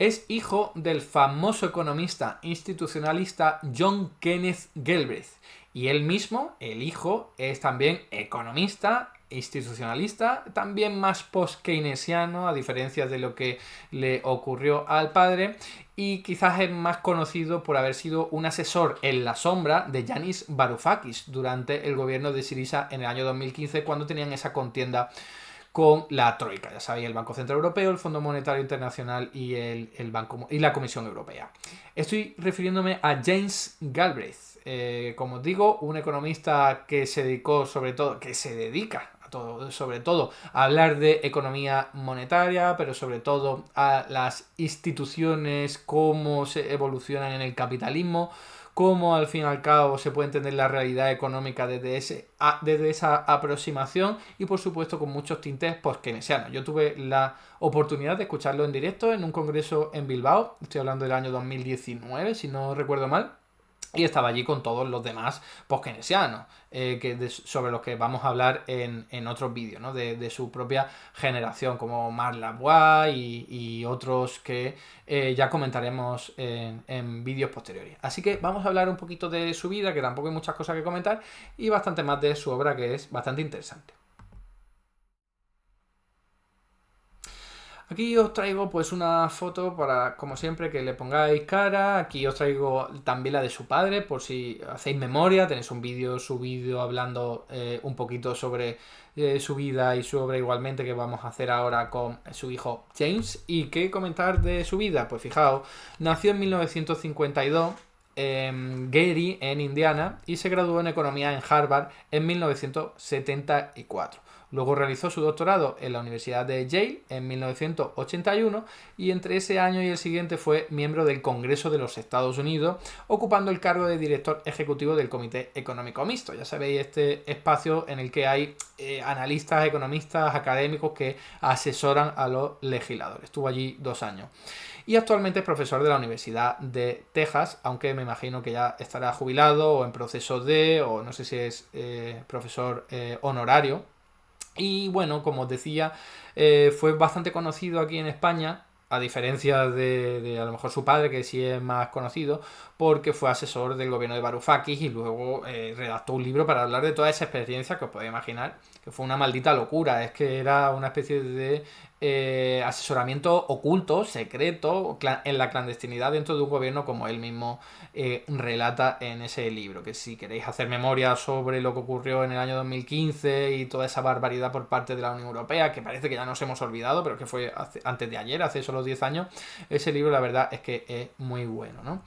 Es hijo del famoso economista institucionalista John Kenneth Galbraith. Y él mismo, el hijo, es también economista, institucionalista, también más post-keynesiano, a diferencia de lo que le ocurrió al padre, y quizás es más conocido por haber sido un asesor en la sombra de Yanis Varoufakis durante el gobierno de Syriza en el año 2015, cuando tenían esa contienda con la Troika, ya sabéis, el Banco Central Europeo, el Fondo Monetario Internacional y y la Comisión Europea. Estoy refiriéndome a James Galbraith, como os digo, un economista que se dedicó se dedica sobre todo a hablar de economía monetaria, pero sobre todo a las instituciones, cómo se evolucionan en el capitalismo, cómo al fin y al cabo se puede entender la realidad económica desde esa aproximación y por supuesto con muchos tintes post-keynesianos. Yo tuve la oportunidad de escucharlo en directo en un congreso en Bilbao, estoy hablando del año 2019 si no recuerdo mal, y estaba allí con todos los demás post-keynesianos, sobre los que vamos a hablar en otros vídeos, ¿no? De su propia generación, como Marc Lavoie y otros que ya comentaremos en vídeos posteriores. Así que vamos a hablar un poquito de su vida, que tampoco hay muchas cosas que comentar, y bastante más de su obra, que es bastante interesante. Aquí os traigo pues una foto para, como siempre, que le pongáis cara. Aquí os traigo también la de su padre, por si hacéis memoria. Tenéis un vídeo subido hablando un poquito sobre su vida y su obra igualmente, que vamos a hacer ahora con su hijo James. ¿Y qué comentar de su vida? Pues fijaos, nació en 1952 en Gary, en Indiana, y se graduó en economía en Harvard en 1974. Luego realizó su doctorado en la Universidad de Yale en 1981 y entre ese año y el siguiente fue miembro del Congreso de los Estados Unidos, ocupando el cargo de director ejecutivo del Comité Económico Mixto. Ya sabéis, este espacio en el que hay analistas, economistas, académicos que asesoran a los legisladores. Estuvo allí 2 años. Y actualmente es profesor de la Universidad de Texas, aunque me imagino que ya estará jubilado o en proceso o no sé si es profesor honorario. Y bueno, como os decía, fue bastante conocido aquí en España, a diferencia de a lo mejor su padre, que sí es más conocido, porque fue asesor del gobierno de Varoufakis y luego redactó un libro para hablar de toda esa experiencia que os podéis imaginar, que fue una maldita locura. Es que era una especie de asesoramiento oculto, secreto, en la clandestinidad dentro de un gobierno, como él mismo relata en ese libro. Que si queréis hacer memoria sobre lo que ocurrió en el año 2015 y toda esa barbaridad por parte de la Unión Europea, que parece que ya nos hemos olvidado, pero que fue antes de ayer, hace solo 10 años, ese libro la verdad es que es muy bueno, ¿no?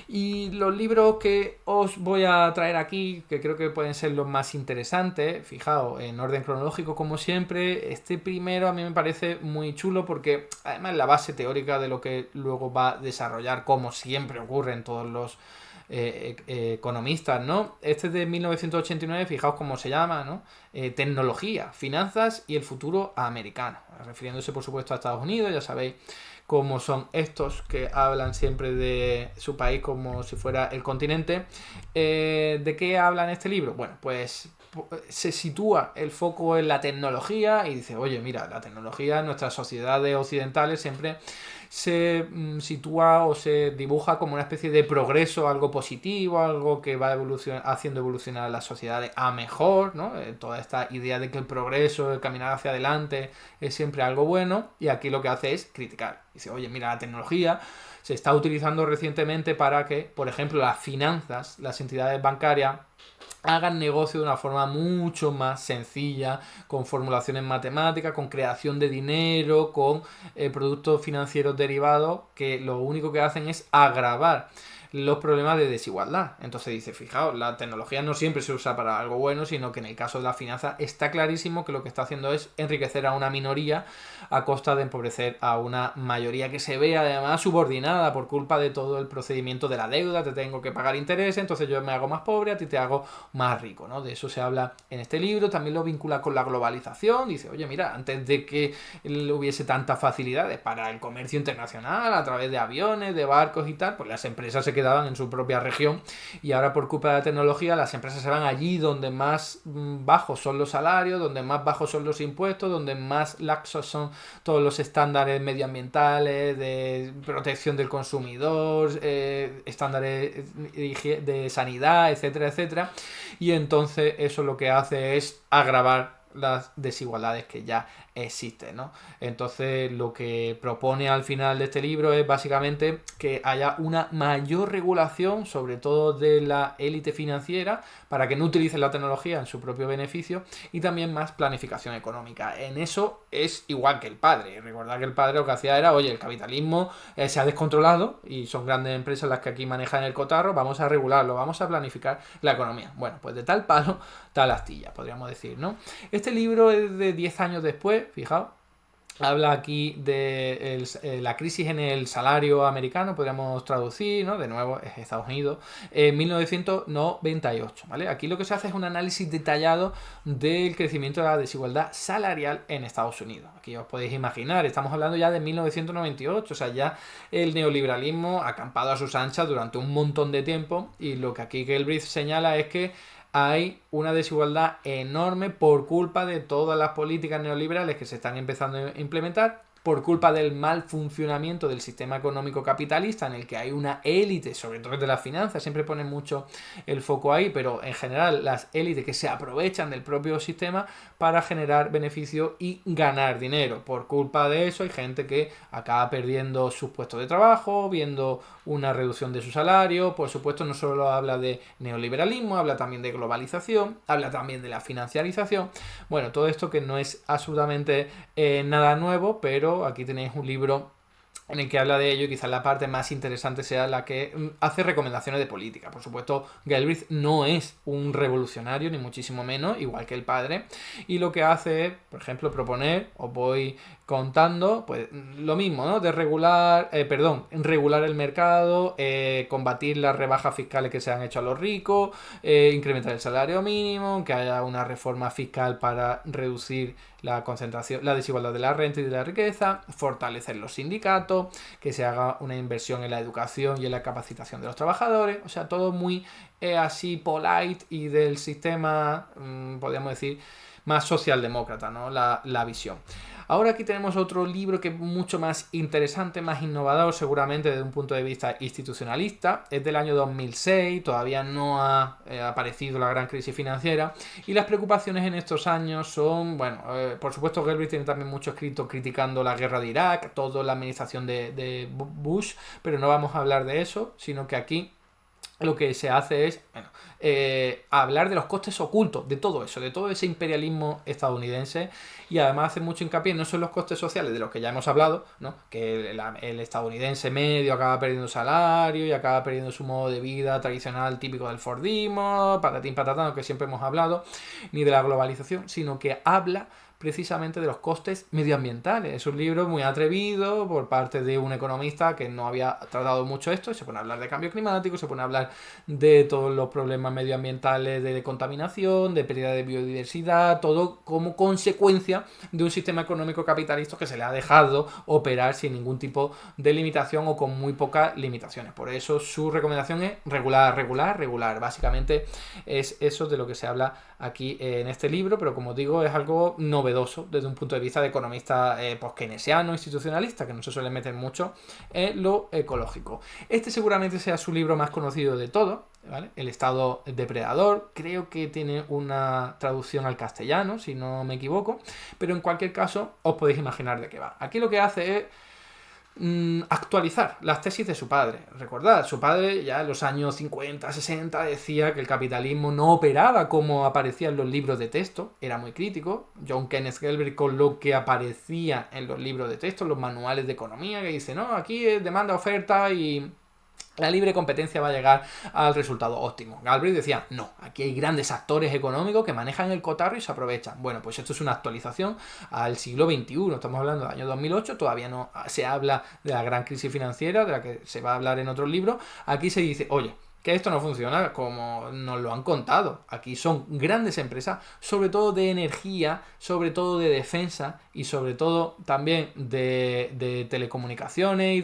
Y los libros que os voy a traer aquí, que creo que pueden ser los más interesantes, fijaos, en orden cronológico como siempre, este primero a mí me parece muy chulo porque además es la base teórica de lo que luego va a desarrollar, como siempre ocurre en todos los economistas, ¿no? Este es de 1989, fijaos cómo se llama, ¿no? Tecnología, finanzas y el futuro americano, refiriéndose por supuesto a Estados Unidos, ya sabéis cómo son estos que hablan siempre de su país como si fuera el continente. ¿De qué habla en este libro? Bueno, pues se sitúa el foco en la tecnología y dice, oye, mira, la tecnología en nuestras sociedades occidentales siempre se sitúa o se dibuja como una especie de progreso, algo positivo, algo que va haciendo evolucionar las sociedades a mejor, ¿no? Toda esta idea de que el progreso, el caminar hacia adelante es siempre algo bueno, y aquí lo que hace es criticar. Dice, oye, mira, la tecnología se está utilizando recientemente para que, por ejemplo, las finanzas, las entidades bancarias, hagan negocio de una forma mucho más sencilla, con formulaciones matemáticas, con creación de dinero, con productos financieros derivados, que lo único que hacen es agravar los problemas de desigualdad. Entonces dice, fijaos, la tecnología no siempre se usa para algo bueno, sino que en el caso de la finanza está clarísimo que lo que está haciendo es enriquecer a una minoría a costa de empobrecer a una mayoría que se ve además subordinada por culpa de todo el procedimiento de la deuda. Te tengo que pagar intereses, entonces yo me hago más pobre, a ti te hago más rico, ¿no? De eso se habla en este libro. También lo vincula con la globalización. Dice, oye, mira, antes de que hubiese tantas facilidades para el comercio internacional a través de aviones, de barcos y tal, pues las empresas se quedaban en su propia región, y ahora por culpa de la tecnología las empresas se van allí donde más bajos son los salarios, donde más bajos son los impuestos, donde más laxos son todos los estándares medioambientales, de protección del consumidor, estándares de sanidad, etcétera, etcétera. Y entonces eso lo que hace es agravar las desigualdades que ya existen, ¿no? Entonces lo que propone al final de este libro es básicamente que haya una mayor regulación, sobre todo de la élite financiera, para que no utilicen la tecnología en su propio beneficio, y también más planificación económica. En eso es igual que el padre. Recordad que el padre lo que hacía era, oye, el capitalismo se ha descontrolado y son grandes empresas las que aquí manejan el cotarro, vamos a regularlo, vamos a planificar la economía. Bueno, pues de tal palo, tal astilla, podríamos decir, ¿no? Este libro es de 10 años después, fijaos. Habla aquí de la crisis en el salario americano, podríamos traducir, ¿no? De nuevo, es Estados Unidos, en 1998, ¿vale? Aquí lo que se hace es un análisis detallado del crecimiento de la desigualdad salarial en Estados Unidos. Aquí os podéis imaginar, estamos hablando ya de 1998, o sea, ya el neoliberalismo ha acampado a sus anchas durante un montón de tiempo, y lo que aquí Galbraith señala es que hay una desigualdad enorme por culpa de todas las políticas neoliberales que se están empezando a implementar, por culpa del mal funcionamiento del sistema económico capitalista, en el que hay una élite, sobre todo de las finanzas, siempre ponen mucho el foco ahí, pero en general las élites que se aprovechan del propio sistema para generar beneficios y ganar dinero. Por culpa de eso hay gente que acaba perdiendo sus puestos de trabajo, viendo una reducción de su salario. Por supuesto, no solo habla de neoliberalismo, habla también de globalización, habla también de la financiarización. Bueno, todo esto que no es absolutamente nada nuevo, pero aquí tenéis un libro en el que habla de ello, y quizás la parte más interesante sea la que hace recomendaciones de política. Por supuesto, Galbraith no es un revolucionario, ni muchísimo menos, igual que el padre, y lo que hace es, por ejemplo, proponer, os voy contando, pues lo mismo, ¿no? De regular el mercado, combatir las rebajas fiscales que se han hecho a los ricos, incrementar el salario mínimo, que haya una reforma fiscal para reducir la concentración, la desigualdad de la renta y de la riqueza, fortalecer los sindicatos, que se haga una inversión en la educación y en la capacitación de los trabajadores. O sea, todo muy así polite y del sistema, podríamos decir, más socialdemócrata, ¿no? La visión. Ahora aquí tenemos otro libro que es mucho más interesante, más innovador seguramente desde un punto de vista institucionalista. Es del año 2006, todavía no ha aparecido la gran crisis financiera, y las preocupaciones en estos años son, bueno, por supuesto Galbraith tiene también mucho escrito criticando la guerra de Irak, toda la administración de Bush, pero no vamos a hablar de eso, sino que aquí lo que se hace es hablar de los costes ocultos de todo eso, de todo ese imperialismo estadounidense, y además hace mucho hincapié no solo en los costes sociales de los que ya hemos hablado, ¿no? Que el estadounidense medio acaba perdiendo salario y acaba perdiendo su modo de vida tradicional típico del Fordismo, patatín patatán, que siempre hemos hablado, ni de la globalización, sino que habla precisamente de los costes medioambientales. Es un libro muy atrevido por parte de un economista que no había tratado mucho esto, y se pone a hablar de cambio climático, se pone a hablar de todos los problemas medioambientales, de contaminación, de pérdida de biodiversidad, todo como consecuencia de un sistema económico capitalista que se le ha dejado operar sin ningún tipo de limitación o con muy pocas limitaciones. Por eso su recomendación es regular, regular, regular. Básicamente es eso de lo que se habla aquí en este libro, pero como digo, es algo novedoso desde un punto de vista de economista keynesiano, institucionalista, que no se suele meter mucho en lo ecológico. Este seguramente sea su libro más conocido de todos, ¿vale? El Estado depredador. Creo que tiene una traducción al castellano, si no me equivoco, pero en cualquier caso os podéis imaginar de qué va. Aquí lo que hace es actualizar las tesis de su padre. Recordad, su padre ya en los años 50, 60 decía que el capitalismo no operaba como aparecía en los libros de texto, era muy crítico. John Kenneth Galbraith con lo que aparecía en los libros de texto, los manuales de economía, que dice, no, aquí es demanda, oferta y la libre competencia va a llegar al resultado óptimo. Galbraith decía, no, aquí hay grandes actores económicos que manejan el cotarro y se aprovechan. Bueno, pues esto es una actualización al siglo XXI, estamos hablando del año 2008, todavía no se habla de la gran crisis financiera, de la que se va a hablar en otros libros. Aquí se dice, oye, que esto no funciona como nos lo han contado. Aquí son grandes empresas, sobre todo de energía, sobre todo de defensa y sobre todo también de telecomunicaciones y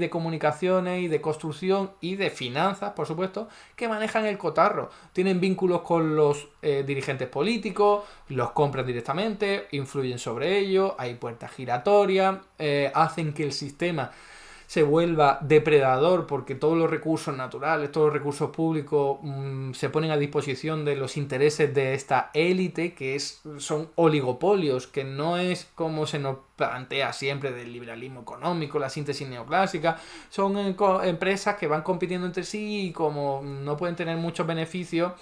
de construcción y de finanzas, por supuesto, que manejan el cotarro. Tienen vínculos con los dirigentes políticos, los compran directamente, influyen sobre ellos, hay puertas giratorias, hacen que el sistema se vuelva depredador porque todos los recursos naturales, todos los recursos públicos se ponen a disposición de los intereses de esta élite son oligopolios, que no es como se nos plantea siempre del liberalismo económico, la síntesis neoclásica. Son empresas que van compitiendo entre sí y como no pueden tener muchos beneficios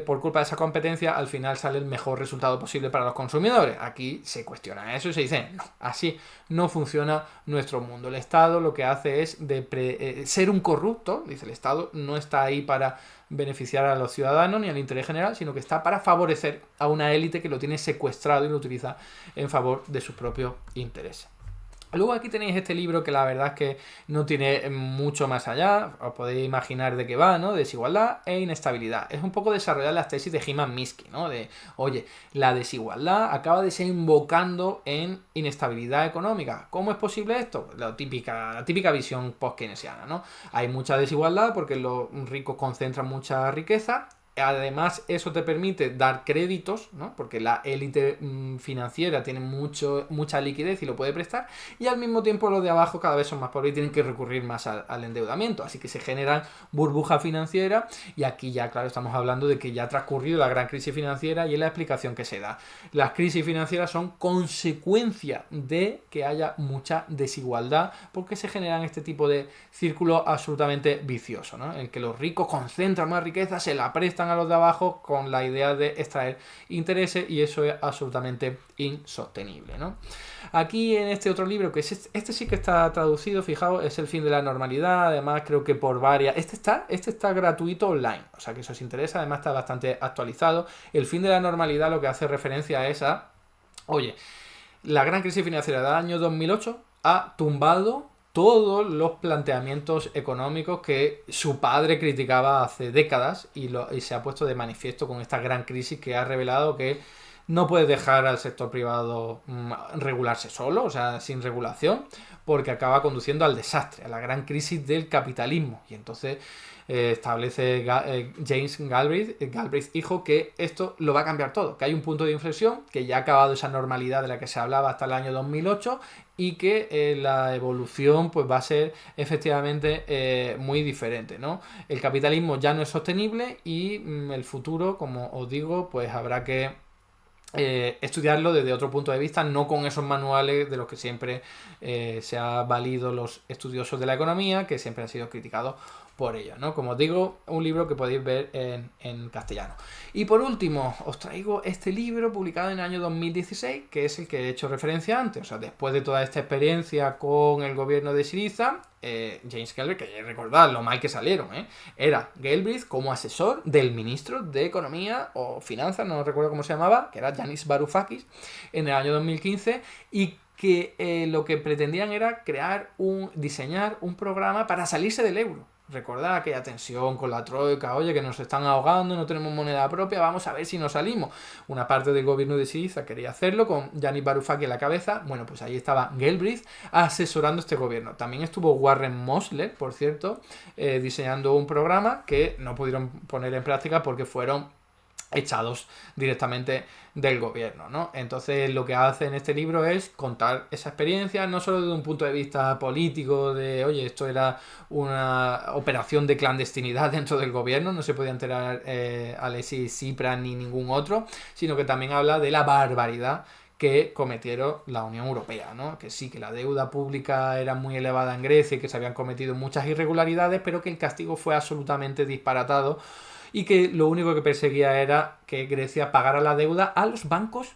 por culpa de esa competencia, al final sale el mejor resultado posible para los consumidores. Aquí se cuestiona eso y se dice, no, así no funciona nuestro mundo. El Estado lo que hace es ser un corrupto, dice el Estado, no está ahí para beneficiar a los ciudadanos ni al interés general, sino que está para favorecer a una élite que lo tiene secuestrado y lo utiliza en favor de sus propios intereses. Luego aquí tenéis este libro que la verdad es que no tiene mucho más allá, os podéis imaginar de qué va, ¿no? Desigualdad e inestabilidad. Es un poco desarrollar las tesis de Hyman Minsky, ¿no? De, oye, la desigualdad acaba desembocando en inestabilidad económica. ¿Cómo es posible esto? La típica visión post-keynesiana, ¿no? Hay mucha desigualdad porque los ricos concentran mucha riqueza. Además, eso te permite dar créditos, ¿no? Porque la élite financiera tiene mucha liquidez y lo puede prestar, y al mismo tiempo los de abajo cada vez son más pobres y tienen que recurrir más al endeudamiento. Así que se generan burbujas financieras, y aquí ya, claro, estamos hablando de que ya ha transcurrido la gran crisis financiera y es la explicación que se da. Las crisis financieras son consecuencia de que haya mucha desigualdad porque se generan este tipo de círculos absolutamente viciosos, ¿no? En que los ricos concentran más riqueza, se la prestan a los de abajo con la idea de extraer intereses, y eso es absolutamente insostenible, ¿no? Aquí en este otro libro, que es este sí que está traducido, fijaos, es El fin de la normalidad, además creo que por varias... Este está gratuito online, o sea que eso os interesa, además está bastante actualizado. El fin de la normalidad lo que hace referencia es oye, la gran crisis financiera del año 2008 ha tumbado todos los planteamientos económicos que su padre criticaba hace décadas, y se ha puesto de manifiesto con esta gran crisis que ha revelado que no puedes dejar al sector privado regularse solo, o sea, sin regulación, porque acaba conduciendo al desastre, a la gran crisis del capitalismo. Y entonces establece James Galbraith hijo, que esto lo va a cambiar todo, que hay un punto de inflexión, que ya ha acabado esa normalidad de la que se hablaba hasta el año 2008, y que la evolución pues va a ser efectivamente muy diferente, ¿no? El capitalismo ya no es sostenible y el futuro, como os digo, pues habrá que estudiarlo desde otro punto de vista, no con esos manuales de los que siempre se ha valido los estudiosos de la economía, que siempre han sido criticados por ello, ¿no? Como os digo, un libro que podéis ver en castellano. Y por último, os traigo este libro publicado en el año 2016, que es el que he hecho referencia antes. O sea, después de toda esta experiencia con el gobierno de Syriza, James Galbraith, que recordad lo mal que salieron, era Galbraith como asesor del ministro de Economía o Finanzas, no recuerdo cómo se llamaba, que era Yanis Varoufakis, en el año 2015, y que lo que pretendían era diseñar un programa para salirse del euro. Recordad aquella tensión con la troika, oye, que nos están ahogando, no tenemos moneda propia, vamos a ver si nos salimos. Una parte del gobierno de Syriza quería hacerlo con Yanis Varoufakis en la cabeza. Bueno, pues ahí estaba Galbraith asesorando este gobierno. También estuvo Warren Mosler, por cierto, diseñando un programa que no pudieron poner en práctica porque fueron echados directamente del gobierno, ¿no? Entonces lo que hace en este libro es contar esa experiencia, no solo desde un punto de vista político de, oye, esto era una operación de clandestinidad dentro del gobierno, no se podía enterar Alexis Tsipras ni ningún otro, sino que también habla de la barbaridad que cometieron la Unión Europea, ¿no? Que sí, que la deuda pública era muy elevada en Grecia y que se habían cometido muchas irregularidades, pero que el castigo fue absolutamente disparatado y que lo único que perseguía era que Grecia pagara la deuda a los bancos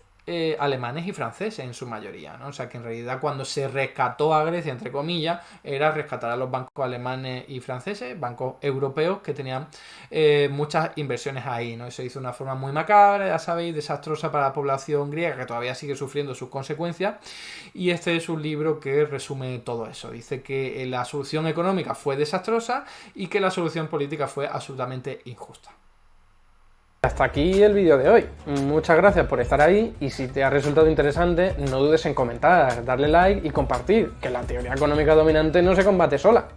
alemanes y franceses en su mayoría, ¿no? O sea que en realidad cuando se rescató a Grecia, entre comillas, era rescatar a los bancos alemanes y franceses, bancos europeos que tenían muchas inversiones ahí, ¿no? Y se hizo de una forma muy macabra, ya sabéis, desastrosa para la población griega que todavía sigue sufriendo sus consecuencias. Y este es un libro que resume todo eso. Dice que la solución económica fue desastrosa y que la solución política fue absolutamente injusta. Hasta aquí el vídeo de hoy. Muchas gracias por estar ahí y si te ha resultado interesante, no dudes en comentar, darle like y compartir, que la teoría económica dominante no se combate sola.